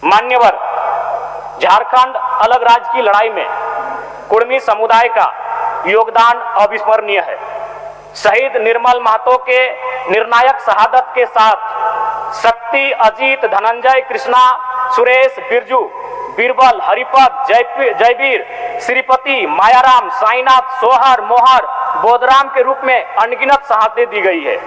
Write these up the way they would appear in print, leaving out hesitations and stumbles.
मान्यवर, झारखंड अलग राज्य की लड़ाई में कुर्मी समुदाय का योगदान अविस्मरणीय है। शहीद निर्मल महतो के निर्णायक शहादत के साथ शक्ति, अजीत, धनंजय, कृष्णा, सुरेश, बिरजू, बीरबल, हरिपद, जयवीर, श्रीपति, मायाराम, साईनाथ, सोहर, मोहर, बोधराम के रूप में अनगिनत शहादतें दी गई है।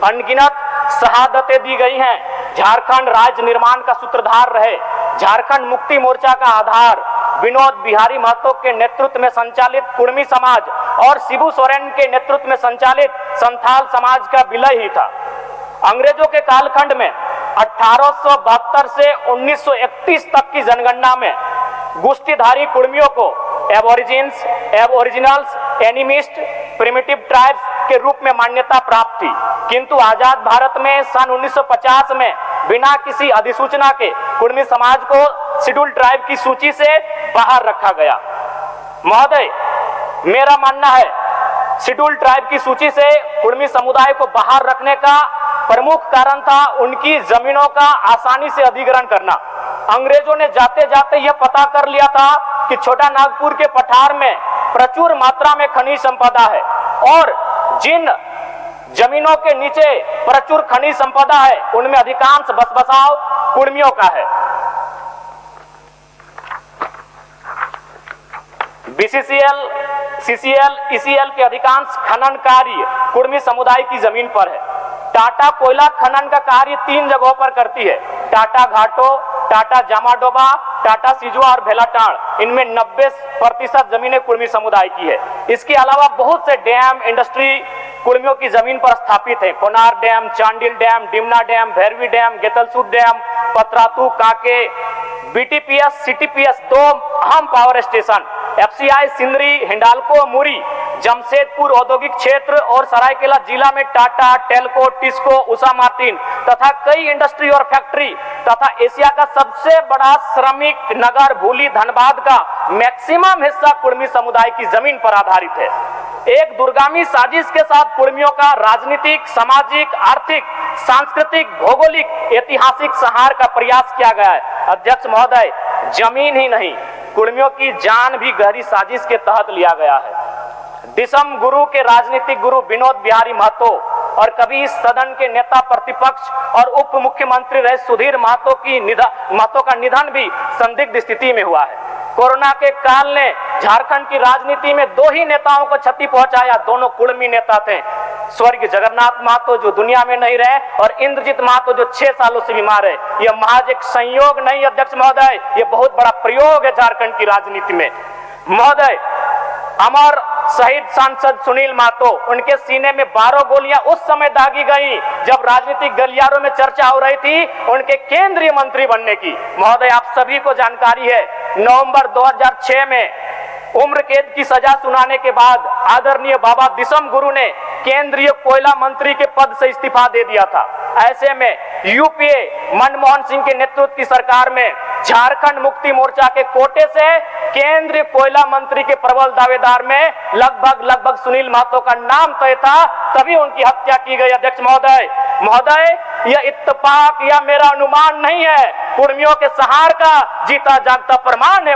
अनगिनत शहादतें दी गई हैं। झारखंड राज्य निर्माण का सूत्रधार रहे झारखंड मुक्ति मोर्चा का आधार विनोद बिहारी महतो के नेतृत्व में संचालित कुर्मी समाज और शिबू सोरेन के नेतृत्व में संचालित संथाल समाज का विलय ही था। अंग्रेजों के कालखंड में 1872 से 1931 तक की जनगणना में गुस्तीधारी कुर्मियों को Aborigines, Aboriginals, animist, primitive tribes के रूप में मान्यता प्राप्त थी, किंतु आजाद भारत में सन 1950 में बिना किसी अधिसूचना के कुर्मी समाज को शेड्यूल ट्राइब की सूची से बाहर रखा गया। महोदय, मेरा मानना है शेड्यूल ट्राइब की सूची से कुर्मी समुदाय को बाहर रखने का प्रमुख कारण था उनकी जमीनों का आसानी से अधिग्रहण करना। अंग्रेजों ने जाते जाते यह पता कर लिया था कि छोटा नागपुर के पठार में प्रचुर मात्रा में खनिज संपदा है और जिन जमीनों के नीचे प्रचुर खनिज संपदा है उनमें अधिकांश बसबसाव कुर्मियों का है। बीसीसीएल, सीसीएल, ईसीएल के अधिकांश खनन कार्य कुर्मी समुदाय की जमीन पर है। टाटा कोयला खनन का कार्य 3 जगहों पर करती है, टाटा घाटो, टाटा जामाडोबा, टाटा सिजुआ और भेलाटाड़। इनमें 90% जमीनें कुर्मी समुदाय की है। इसके अलावा बहुत से डैम, इंडस्ट्री कुर्मियों की जमीन पर स्थापित है। Konar dam, Chandil dam, Dimna dam, Bhairavi dam, Getalsud dam, Patratu, काके, बीटीपीएस, सीटीपीएस 2 अहम power station, FCI Sindri, Hindalco, Muri, Jamshedpur औद्योगिक क्षेत्र और सरायकेला जिला में टाटा, टेल्को, टिस्को, उषा मार्टिन तथा कई इंडस्ट्री और फैक्ट्री तथा एशिया का सबसे बड़ा श्रमिक नगर भूली धनबाद का मैक्सिमम हिस्सा कुर्मी समुदाय की जमीन पर आधारित है। एक दूरगामी साजिश के साथ कुर्मियों का राजनीतिक, सामाजिक, आर्थिक, सांस्कृतिक, भौगोलिक, ऐतिहासिक संहार का प्रयास किया गया है। अध्यक्ष महोदय, जमीन ही नहीं कुर्मियों की जान भी गहरी साजिश के तहत लिया गया है। दिसम गुरु के राजनीतिक गुरु विनोद बिहारी महतो और कभी इस सदन के नेता प्रतिपक्ष और उप मुख्यमंत्री रहे सुधीर महतो का निधन भी संदिग्ध स्थिति में हुआ है। कोरोना के काल ने झारखंड की राजनीति में 2 ही नेताओं को क्षति पहुंचाया, दोनों कुर्मी नेता थे, स्वर्गीय जगन्नाथ महतो जो दुनिया में नहीं रहे और इंद्रजीत महतो जो 6 सालों से बीमार है। यह महज एक संयोग नहीं अध्यक्ष महोदय, यह बहुत बड़ा प्रयोग है झारखंड की राजनीति में। महोदय, अमर शहीद सांसद सुनील महतो, उनके सीने में 12 गोलियां उस समय दागी गई जब राजनीतिक गलियारों में चर्चा हो रही थी उनके केंद्रीय मंत्री बनने की। महोदय, आप सभी को जानकारी है, नवंबर 2006 में उम्र कैद की सजा सुनाने के बाद आदरणीय बाबा दिसम गुरु ने केंद्रीय कोयला मंत्री के पद से इस्तीफा दे दिया था। ऐसे में यूपीए मनमोहन सिंह के नेतृत्व की सरकार में झारखंड मुक्ति मोर्चा के कोटे से केंद्रीय कोयला मंत्री के प्रबल दावेदार में लगभग सुनील महतो का नाम तय था, तभी उनकी हत्या की गई। अध्यक्ष महोदय, यह इत्तेफाक या मेरा अनुमान नहीं है, कुर्मियों के संहार का जीता जागता प्रमाण है।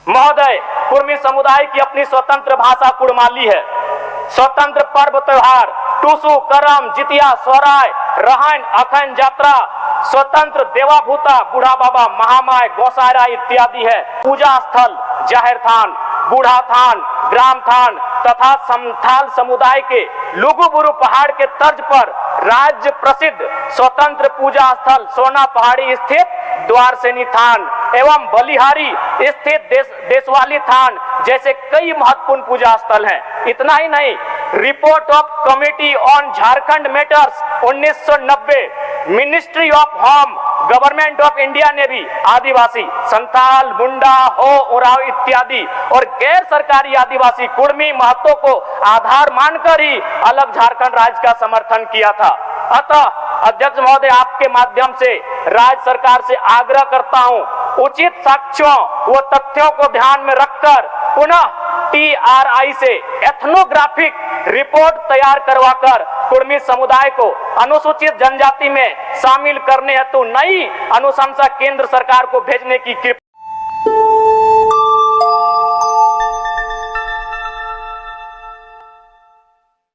महोदय, कुर्मी समुदाय की अपनी स्वतंत्र भाषा कुड़माली है। स्वतंत्र पर्व त्योहार टूसू, करम, जितिया, सोहराय, रहन, अखन जात्रा, स्वतंत्र देवाभूता, बूढ़ा बाबा, महामाय, गौसायरा इत्यादि है। पूजा स्थल जाहिर थान, बूढ़ा थान, ग्राम थान तथा संथाल समुदाय के लुगुबुरु पहाड़ के तर्ज पर राज्य प्रसिद्ध स्वतंत्र पूजा स्थल सोना पहाड़ी स्थित द्वारसेनी थान एवं बलिहारी स्थित देशवाली थान जैसे कई महत्वपूर्ण पूजा स्थल हैं। इतना ही नहीं, report of committee on Jharkhand matters 1990, ministry of home government of India ने भी आदिवासी, संथाल, मुंडा, हो, उराव इत्यादि और गैर सरकारी आदिवासी कुर्मी महत्व को आधार मानकर ही अलग झारखंड राज्य का समर्थन किया था। अतः अध्यक्ष महोदय, आपके माध्यम से राज्य सरकार से आग्रह करता हूं, उचित साक्ष्यों व तथ्यों को ध्यान में रखकर पुनः TRI से एथनोग्राफिक रिपोर्ट तैयार करवाकर कुर्मी समुदाय को अनुसूचित जनजाति में शामिल करने हेतु नई अनुशंसा केंद्र सरकार को भेजने की कृपया